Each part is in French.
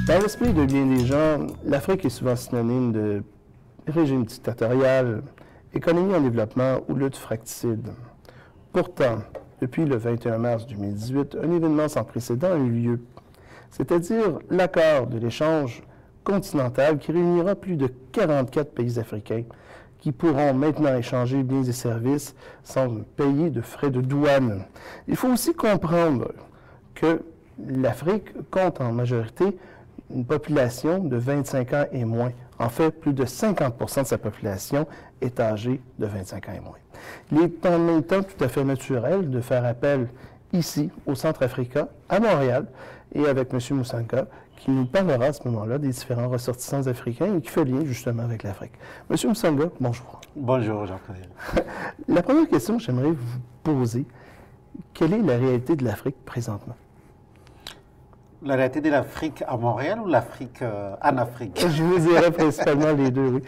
Dans l'esprit de bien des gens, l'Afrique est souvent synonyme de régime dictatorial, économie en développement ou lutte fracticide. Pourtant, depuis le 21 mars 2018, un événement sans précédent a eu lieu, c'est-à-dire l'accord de l'échange continental qui réunira plus de 44 pays africains qui pourront maintenant échanger biens et services sans payer de frais de douane. Il faut aussi comprendre que l'Afrique compte en majorité une population de 25 ans et moins. En fait, plus de 50 de sa population est âgée de 25 ans et moins. Il est en même temps tout à fait naturel de faire appel ici, au Centrafrica, à Montréal, et avec M. Musanga, qui nous parlera à ce moment-là des différents ressortissants africains et qui fait lien justement avec l'Afrique. M. Musanga, bonjour. Bonjour, Jean-Pierre. La première question que j'aimerais vous poser, quelle est la réalité de l'Afrique présentement? La réalité de l'Afrique à Montréal ou l'Afrique en Afrique? Je vous dirais principalement les deux, oui.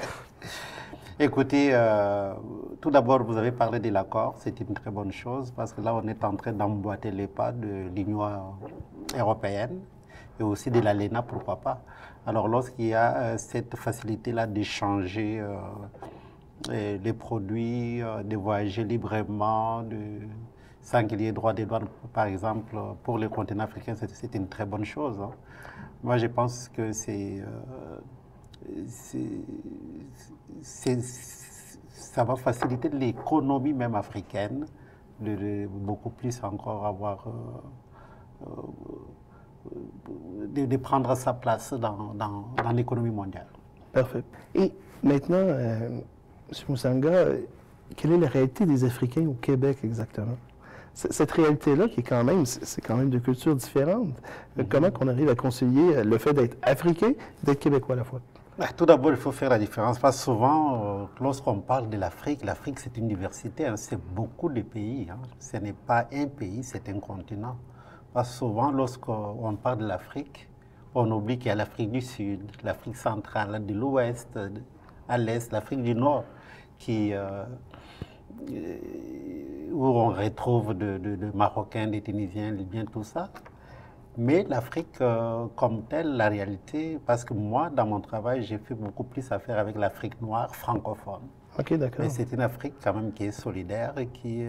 Écoutez, tout d'abord, vous avez parlé de l'accord. C'est une très bonne chose parce que là, on est en train d'emboîter les pas de l'Union européenne et aussi de l'ALENA, pourquoi pas. Alors, lorsqu'il y a cette facilité-là d'échanger les produits, de voyager librement, sans qu'il y ait droit des douanes, par exemple, pour les continents africains, c'est une très bonne chose. Hein. Moi, je pense que ça va faciliter l'économie même africaine, de beaucoup plus encore avoir, de prendre sa place dans l'économie mondiale. Parfait. Et maintenant, M. Musanga, quelle est la réalité des Africains au Québec exactement? Cette réalité-là, qui est quand même, c'est quand même de cultures différentes. Comment qu'on arrive à concilier le fait d'être africain et d'être québécois à la fois? Tout d'abord, il faut faire la différence. Parce que souvent, lorsqu'on parle de l'Afrique c'est une diversité. Hein, c'est beaucoup de pays. Hein. Ce n'est pas un pays, c'est un continent. Parce que souvent, lorsqu'on parle de l'Afrique, on oublie qu'il y a l'Afrique du Sud, l'Afrique centrale, de l'Ouest, à l'Est, l'Afrique du Nord, où on retrouve de Marocains, des Tunisiens, Libyens, tout ça. Mais l'Afrique comme telle, la réalité, parce que moi, dans mon travail, j'ai fait beaucoup plus affaire avec l'Afrique noire francophone. OK, d'accord. Mais c'est une Afrique quand même qui est solidaire et qui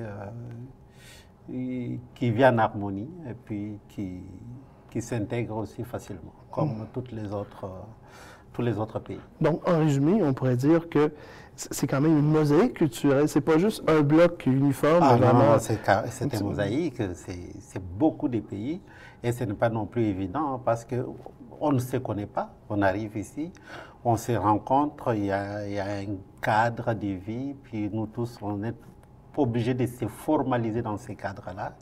vit en harmonie et puis qui s'intègre aussi facilement, comme tous les autres pays. Donc, en résumé, on pourrait dire que c'est quand même une mosaïque culturelle. C'est pas juste un bloc uniforme. Ah non, c'est une mosaïque. C'est beaucoup de pays. Et ce n'est pas non plus évident parce qu'on ne se connaît pas. On arrive ici, on se rencontre, il y a un cadre de vie, puis nous tous, on est obligés de se formaliser dans ces cadres-là.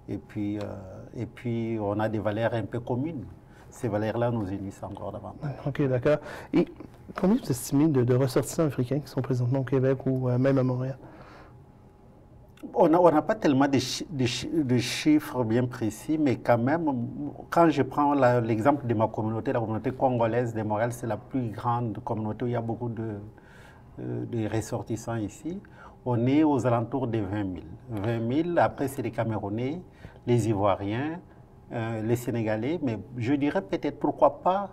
Et puis, on a des valeurs un peu communes. Ces valeurs-là nous unissent encore davantage. OK, d'accord. Et combien vous estimez de ressortissants africains qui sont présentement au Québec ou même à Montréal? On n'a pas tellement de chiffres bien précis, mais quand même, quand je prends l'exemple de ma communauté, la communauté congolaise de Montréal, c'est la plus grande communauté où il y a beaucoup de ressortissants ici. On est aux alentours de 20 000. 20 000, après c'est les Camerounais, les Ivoiriens, les Sénégalais, mais je dirais peut-être pourquoi pas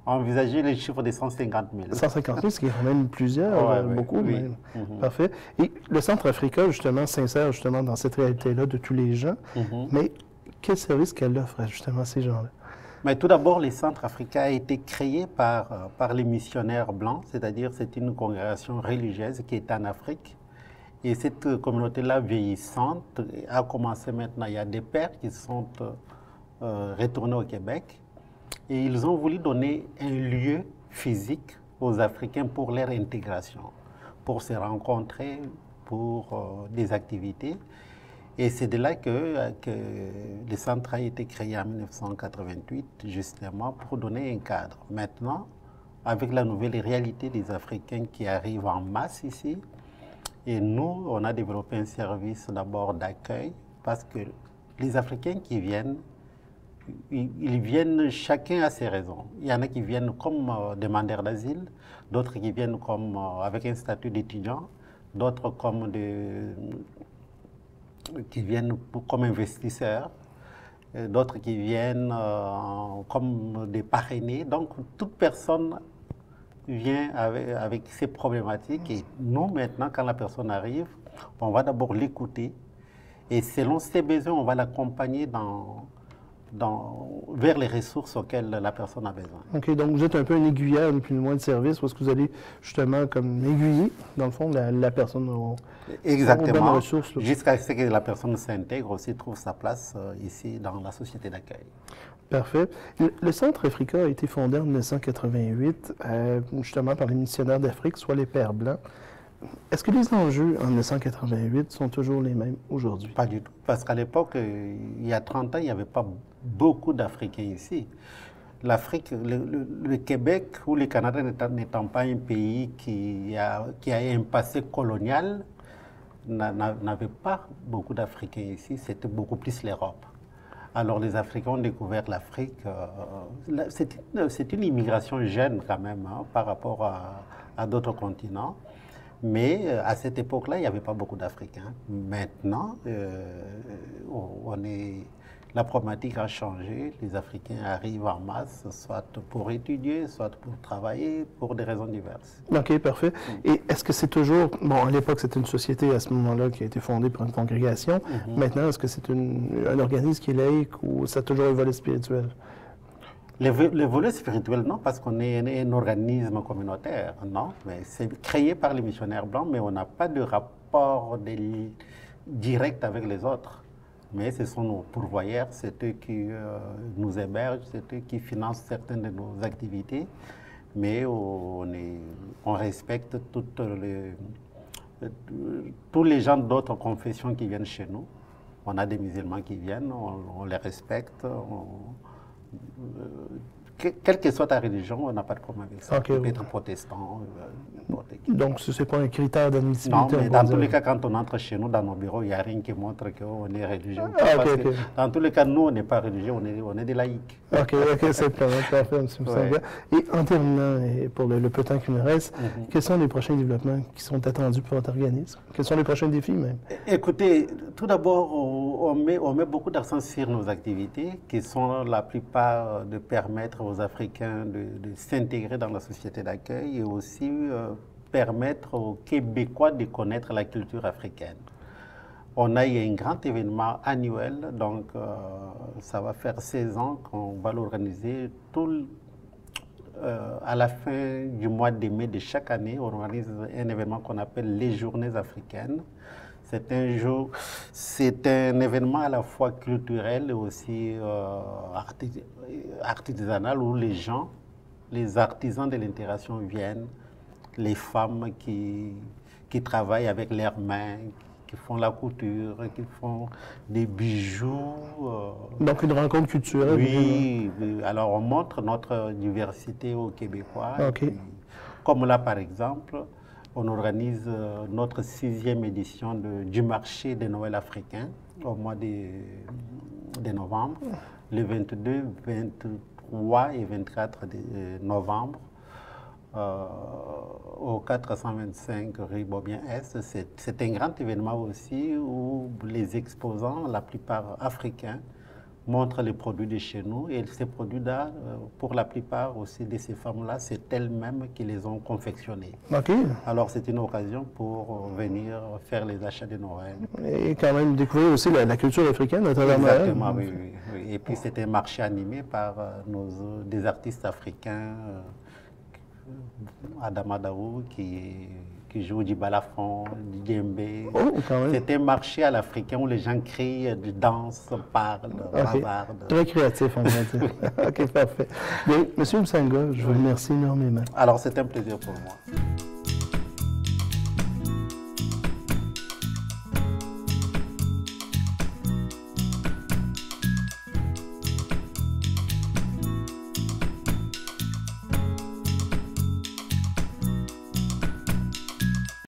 envisager les chiffres de 150 000. 150 000, ce qui est quand même plusieurs, beaucoup. Oui. Mais... Parfait. Et le Centrafrica, justement, s'insère justement dans cette réalité-là de tous les gens. Mais quel service qu'elle offre justement à ces gens-là? Mais tout d'abord, le Centrafrica a été créé par les missionnaires blancs, c'est-à-dire c'est une congrégation religieuse qui est en Afrique. Et cette communauté-là vieillissante a commencé maintenant. Il y a des pères qui sont retournés au Québec. Et ils ont voulu donner un lieu physique aux Africains pour leur intégration, pour se rencontrer, pour des activités. Et c'est de là que le centre a été créé en 1988, justement, pour donner un cadre. Maintenant, avec la nouvelle réalité des Africains qui arrivent en masse ici, et nous, on a développé un service d'abord d'accueil, parce que les Africains qui viennent, ils viennent chacun à ses raisons. Il y en a qui viennent comme demandeurs d'asile, d'autres qui viennent comme, avec un statut d'étudiant, d'autres comme qui viennent comme investisseurs. d'autres qui viennent comme des parrainés. Donc, toute personne vient avec ses problématiques. Et nous, maintenant, quand la personne arrive, on va d'abord l'écouter. Et selon ses besoins, on va l'accompagner vers les ressources auxquelles la personne a besoin. OK, donc vous êtes un peu un aiguilleur, ni plus ni moins de service, où est-ce que vous allez justement comme aiguiller, dans le fond, la personne aux Exactement, ressources. jusqu'à ce que la personne s'intègre aussi, trouve sa place ici dans la société d'accueil. Parfait. Le Centre Africa a été fondé en 1988, justement par les missionnaires d'Afrique, soit les Pères Blancs. Est-ce que les enjeux en 1988 sont toujours les mêmes aujourd'hui? Pas du tout, parce qu'à l'époque, il y a 30 ans, il n'y avait pas beaucoup d'Africains ici. L'Afrique, le Québec ou le Canada n'étant pas un pays qui a un passé colonial, n'avait pas beaucoup d'Africains ici, c'était beaucoup plus l'Europe. Alors les Africains ont découvert l'Afrique. C'est une immigration jeune quand même par rapport à d'autres continents. Mais à cette époque-là, il n'y avait pas beaucoup d'Africains. Maintenant, la problématique a changé. Les Africains arrivent en masse, soit pour étudier, soit pour travailler, pour des raisons diverses. OK, parfait. Et est-ce que c'est toujours... Bon, à l'époque, c'était une société à ce moment-là qui a été fondée par une congrégation. Maintenant, est-ce que c'est un organisme qui est laïque ou ça a toujours un volet spirituel? Le volet spirituel, non, parce qu'on est un organisme communautaire, non. Mais c'est créé par les missionnaires blancs, mais on n'a pas de rapport direct avec les autres. Mais ce sont nos pourvoyeurs, c'est eux qui nous hébergent, c'est eux qui financent certaines de nos activités. Mais on respecte tous les gens d'autres confessions qui viennent chez nous. On a des musulmans qui viennent, on les respecte. Quelle que soit ta religion, on n'a pas de problème avec ça. Okay, tu peux être protestant. Donc, ce n'est pas un critère d'admissibilité? Non, mais dans tous les cas, quand on entre chez nous, dans nos bureaux, il n'y a rien qui montre qu'on est religieux. Dans tous les cas, nous, on n'est pas religieux, on est des laïcs. OK, c'est parfait, M. Msanga. Et en terminant, et pour le peu de temps qui me reste, quels sont les prochains développements qui sont attendus pour votre organisme? Quels sont les prochains défis, même? Écoutez, tout d'abord, on met beaucoup d'accent sur nos activités, qui sont la plupart de permettre aux Africains de s'intégrer dans la société d'accueil et aussi permettre aux Québécois de connaître la culture africaine. On a eu un grand événement annuel, donc ça va faire 16 ans qu'on va l'organiser. À la fin du mois de mai de chaque année, on organise un événement qu'on appelle les Journées africaines. C'est un événement à la fois culturel et aussi artisanal où les artisans de l'intégration viennent, les femmes qui travaillent avec leurs mains, qui font la couture, qui font des bijoux. Donc une rencontre culturelle? Oui, alors on montre notre diversité aux Québécois. Okay. Comme là, par exemple, on organise notre 6e édition du marché de Noël africain au mois de novembre, le 22, 23 et 24 novembre. Au 425 rue Beaubien-Est. C'est un grand événement aussi où les exposants, la plupart africains, montrent les produits de chez nous. Et ces produits-là, pour la plupart aussi de ces femmes-là, c'est elles-mêmes qui les ont confectionnés. OK. Alors c'est une occasion pour venir faire les achats de Noël. Et quand même découvrir aussi la culture africaine à travers Noël. Exactement, oui. Et puis c'est un marché animé par des artistes africains. Adama Daou qui joue du balafon, du djembé. Oh, c'est un marché à l'africain où les gens crient, dansent, parlent, bavardent. Très créatif, on va dire. OK, parfait. Bien, M. Msanga, je vous remercie énormément. Alors, c'est un plaisir pour moi.